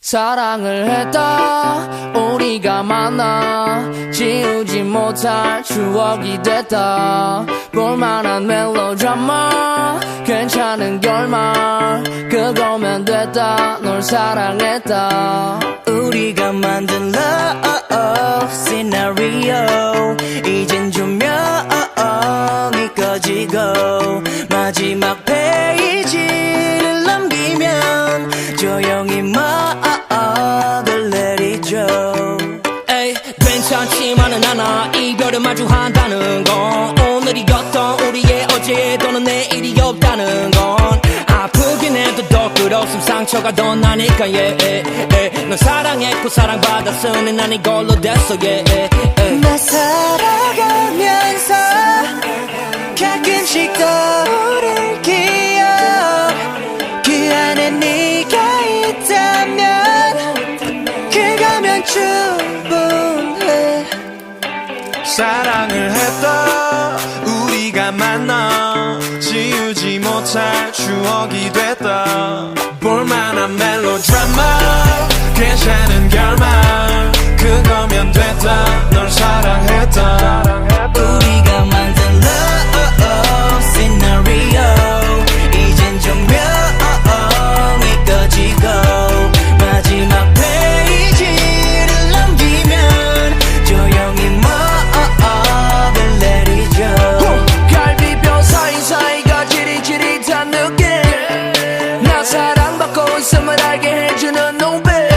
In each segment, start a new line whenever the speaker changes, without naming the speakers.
사랑을 했다 우리가 만나 지우지 못할 추억이 됐다 볼만한 멜로드라마 괜찮은 결말 그거면 됐다 널 사랑했다
우리가 만든 love scenario 이젠 조명이 꺼지고 마지막 페이지를 넘기면 조용히 막을 내리죠.
에이 괜찮지만은 않아 이별을 마주한다는 건 오늘이었던 우리의 어제 또는 내일이 없다는 건 아프긴 해도 더 끝없음 상처가 더 나니까 널 사랑했고 사랑받았으니 난 이걸로 됐어
나 살아가면서 가끔씩 떠오를 기억 그 안에 네가 있다면 그거면 충분해
사랑을 했다 우리가 만나 지우지 못할 추억이 됐다 볼만한 멜로드라마 괜찮은 결말 그거면 됐다 널 사랑했다
우리가 만든 love scenario 이젠 조명이 꺼지고 마지막 페이지를 넘기면 조용히 막을 내리죠.
갈비뼈 사이사이가 지릿지릿한 느낌 나 사랑받고 있음을 알게 해주는 노래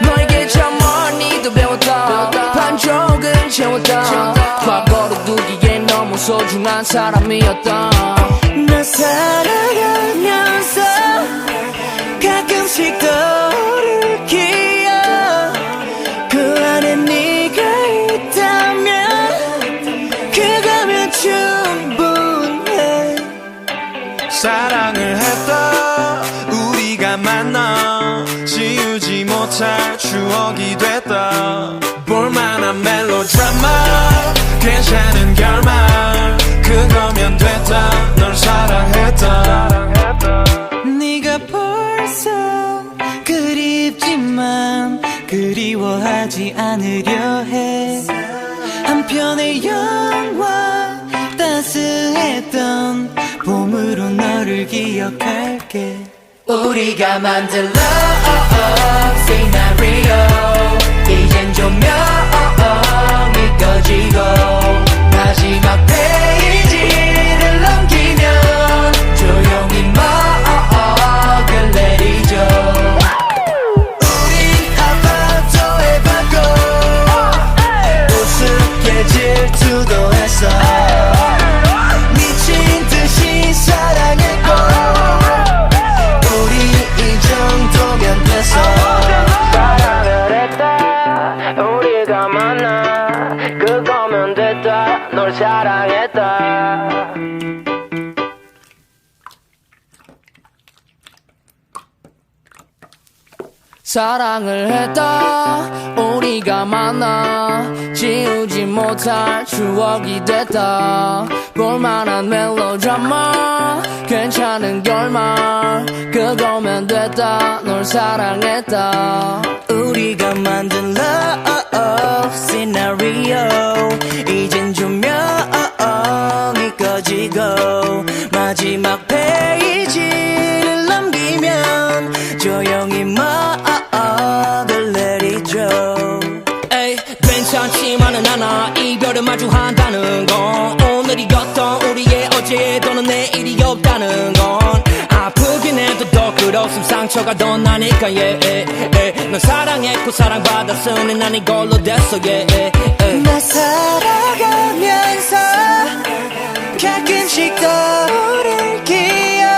너에게 참 많이도 배웠다 반쪽은 채웠다 과거로 두기엔 너무 소중한 사람이었다
나 살아가면서 가끔씩 떠오를 기억 그 안에 네가 있다면 그거면 충분해
사랑을 했다 우리가 만나 지우지 못할 추억이 됐다 볼만한 멜로드라마 괜찮은 결말 그거면 됐다 널 사랑했다
네가 벌써 그립지만 그리워하지 않으려 해 한편의 영화 따스했던 봄으로 너를 기억할게 우리가 만든 love scenario 이젠 조명이 꺼지고 마지막 페이지를 넘기면 조용히 막을 내리죠. 우린 아파트에 받고 우습게 질투도 했어 미친 듯이 사랑했고 우리 이 정도면 됐어
사랑을 했다 우리가 만나 그거면 됐다 널 사랑했다
사랑을 했다 우리가 만나 지우지 못할 추억이 됐다 볼만한 멜로드라마 괜찮은 결말 그거면 됐다 널 사랑했다
우리가 만든 love scenario 이젠 조명이 꺼지고 마지막 페이지를 넘기면 조용히 막을 내리죠.
에이 괜찮지만은 않아 이별을 마주한다는 건 오늘이었던 우리의 어제 또는 내일이 없다는 건 아프긴 해도 더 끝없음 상처가 더 나니까 널 사랑했고 사랑받았으니 난 이걸로 됐어
나 살아가면서 가끔씩 떠오를 기억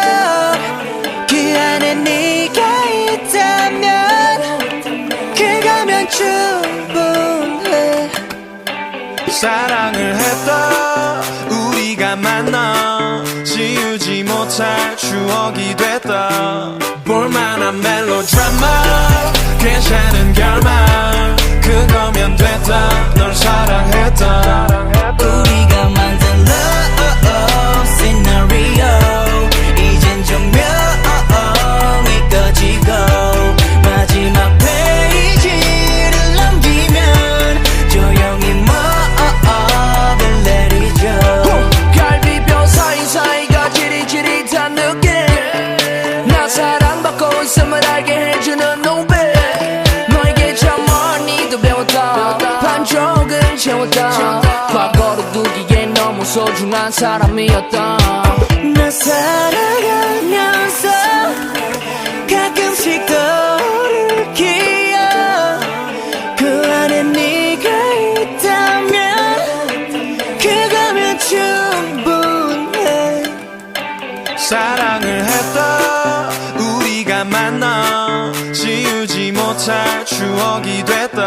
그 안에 네가 있다면 그거면 충분해
사랑을 했다 우리가 만나 지우지 못할 추억이 됐다 볼만한 멜로드라마 괜찮은 결말 그거면 됐다 널 사랑했다
우리가 만든 love scenario 이젠 조명이 꺼지고 마지막
소중한 사람이었던
나 살아가면서 가끔씩 떠오를 기억 그 안에 네가 있다면 그거면 충분해
사랑을 했다 우리가 만나 지우지 못할 추억이 됐다